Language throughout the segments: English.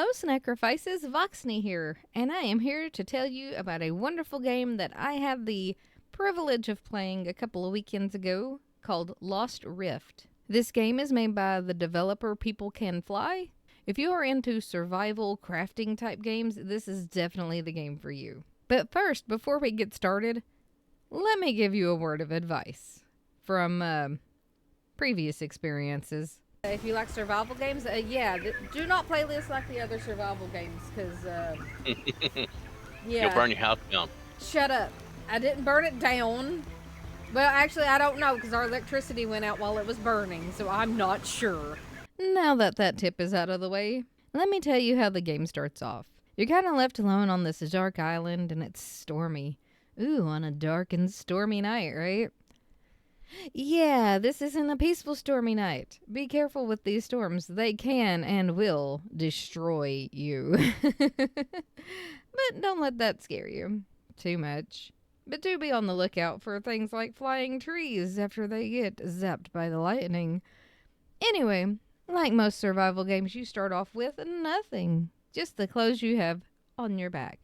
Hello, Sacrifices, Voxney here, and I am here to tell you about a wonderful game that I had the privilege of playing a couple of weekends ago called Lost Rift. This game is made by the developer People Can Fly. If you are into survival crafting type games, this is definitely the game for you. But first, before we get started, let me give you a word of advice from previous experiences. If you like survival games, do not play this like the other survival games, because, You'll burn your house down. Shut up. I didn't burn it down. Well, actually, I don't know, because our electricity went out while it was burning, so I'm not sure. Now that that tip is out of the way, let me tell you how the game starts off. You're kind of left alone on this dark island, and it's stormy. Ooh, on a dark and stormy night, right? Yeah, this isn't a peaceful stormy night. Be careful with these storms. They can and will destroy you. But don't let that scare you too much. But do be on the lookout for things like flying trees after they get zapped by the lightning. Anyway, like most survival games, you start off with nothing. Just the clothes you have on your back.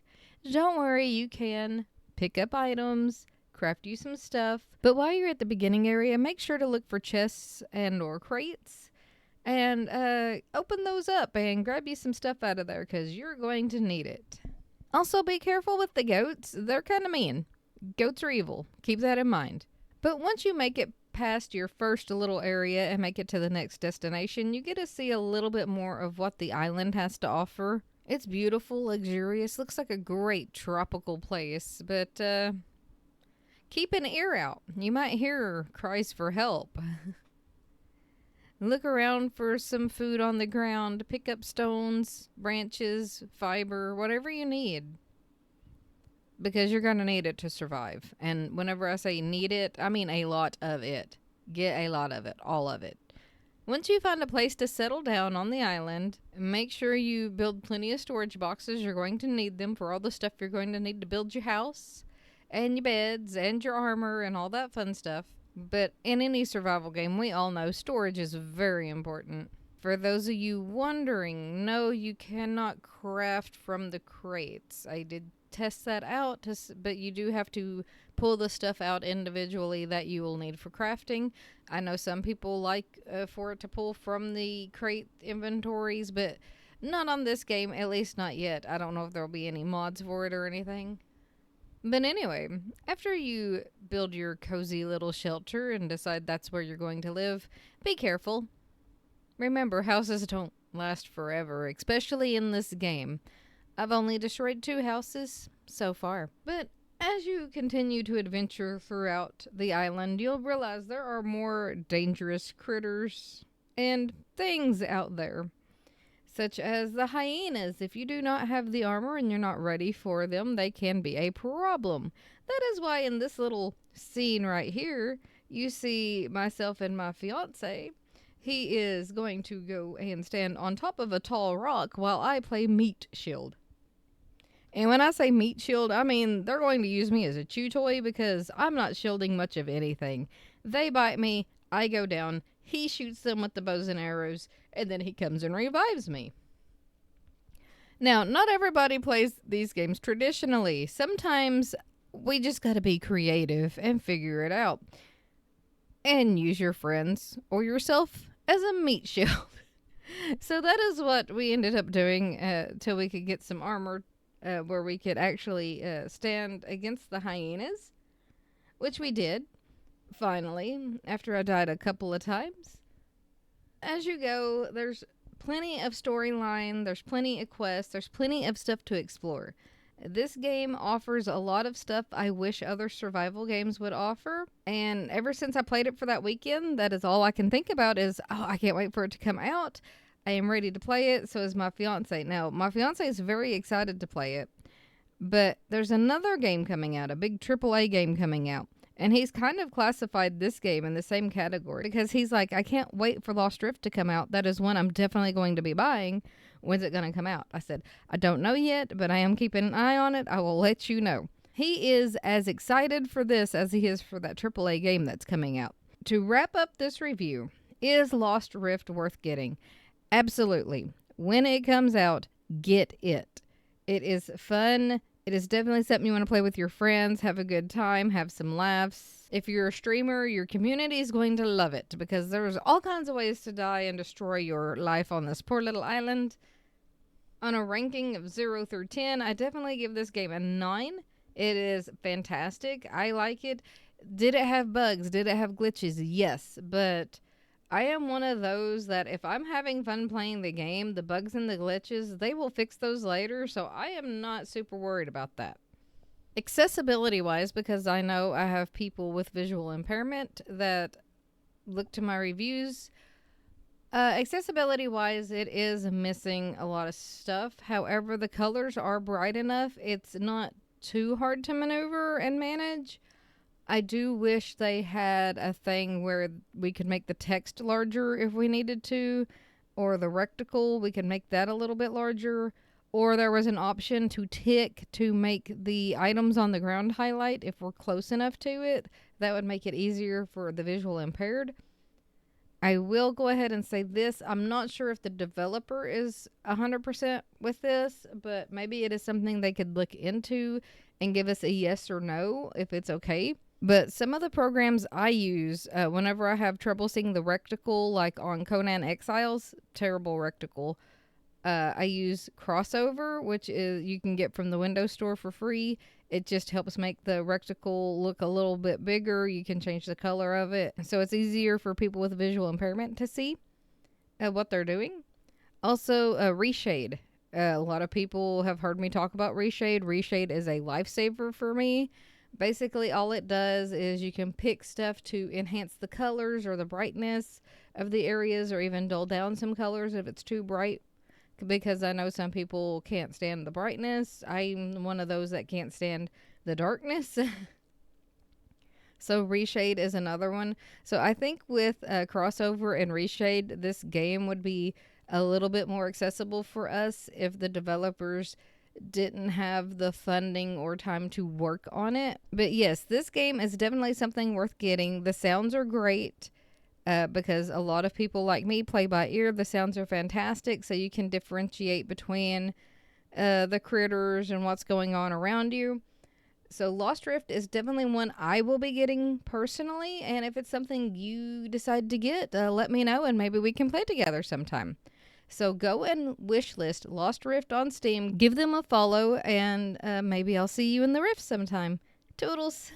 Don't worry, you can pick up items, craft you some stuff. But while you're at the beginning area, make sure to look for chests and or crates and open those up and grab you some stuff out of there, because you're going to need it. Also, be careful with the goats. They're kind of mean. Goats are evil. Keep that in mind. But once you make it past your first little area and make it to the next destination, you get to see a little bit more of what the island has to offer. It's beautiful, luxurious, looks like a great tropical place, but keep an ear out. You might hear cries for help. Look around for some food on the ground. Pick up stones, branches, fiber, whatever you need. Because you're going to need it to survive. And whenever I say need it, I mean a lot of it. Get a lot of it. All of it. Once you find a place to settle down on the island, make sure you build plenty of storage boxes. You're going to need them for all the stuff you're going to need to build your house, and your beds, and your armor, and all that fun stuff. But in any survival game, we all know storage is very important. For those of you wondering, no, you cannot craft from the crates. I did test that out, but you do have to pull the stuff out individually that you will need for crafting. I know some people like for it to pull from the crate inventories, but not on this game, at least not yet. I don't know if there'll be any mods for it or anything. But anyway, after you build your cozy little shelter and decide that's where you're going to live, be careful. Remember, houses don't last forever, especially in this game. I've only destroyed 2 houses so far. But as you continue to adventure throughout the island, you'll realize there are more dangerous critters and things out there, such as the hyenas. If you do not have the armor and you're not ready for them, they can be a problem. That is why in this little scene right here, you see myself and my fiance. He is going to go and stand on top of a tall rock while I play meat shield. And when I say meat shield, I mean they're going to use me as a chew toy, because I'm not shielding much of anything. They bite me, I go down, he shoots them with the bows and arrows, and then he comes and revives me. Now, not everybody plays these games traditionally. Sometimes we just gotta be creative and figure it out. And use your friends or yourself as a meat shield. So that is what we ended up doing till we could get some armor where we could actually stand against the hyenas, which we did, finally, after I died a couple of times. As you go, there's plenty of storyline, there's plenty of quests, there's plenty of stuff to explore. This game offers a lot of stuff I wish other survival games would offer, and ever since I played it for that weekend, that is all I can think about is, oh, I can't wait for it to come out. I am ready to play it, so is my fiance. Now, my fiance is very excited to play it, but there's another game coming out, a big AAA game coming out, and he's kind of classified this game in the same category, because he's like, I can't wait for Lost Rift to come out. That is one I'm definitely going to be buying. When's it going to come out? I said, I don't know yet, but I am keeping an eye on it. I will let you know. He is as excited for this as he is for that AAA game that's coming out. To wrap up this review, is Lost Rift worth getting? Absolutely. When it comes out, get it. It is fun. It is definitely something you want to play with your friends, have a good time, have some laughs. If you're a streamer, your community is going to love it because there's all kinds of ways to die and destroy your life on this poor little island. On a ranking of 0 through 10, I definitely give this game a 9. It is fantastic. I like it. Did it have bugs? Did it have glitches? Yes, but I am one of those that if I'm having fun playing the game, the bugs and the glitches, they will fix those later, so I am not super worried about that. Accessibility wise, because I know I have people with visual impairment that look to my reviews, accessibility wise, it is missing a lot of stuff. However, the colors are bright enough, it's not too hard to maneuver and manage. I do wish they had a thing where we could make the text larger if we needed to, or the rectangle, we could make that a little bit larger, or there was an option to tick to make the items on the ground highlight if we're close enough to it. That would make it easier for the visual impaired. I will go ahead and say this. I'm not sure if the developer is 100% with this, but maybe it is something they could look into and give us a yes or no if it's okay. But some of the programs I use whenever I have trouble seeing the rectangle, like on Conan Exiles, terrible rectangle, I use Crossover, which is you can get from the Windows Store for free. It just helps make the rectangle look a little bit bigger. You can change the color of it. So it's easier for people with visual impairment to see what they're doing. Also, Reshade. A lot of people have heard me talk about Reshade. Reshade is a lifesaver for me. Basically, all it does is you can pick stuff to enhance the colors or the brightness of the areas, or even dull down some colors if it's too bright. Because I know some people can't stand the brightness. I'm one of those that can't stand the darkness. So Reshade is another one. So I think with Crossover and Reshade, this game would be a little bit more accessible for us if the developers didn't have the funding or time to work on it. But yes, this game is definitely something worth getting. The sounds are great. Because a lot of people like me play by ear. The sounds are fantastic, so you can differentiate between the critters and what's going on around you. So Lost Rift is definitely one I will be getting personally, and if it's something you decide to get, let me know and maybe we can play together sometime. So go and wishlist Lost Rift on Steam, give them a follow, and maybe I'll see you in the Rift sometime. Toodles!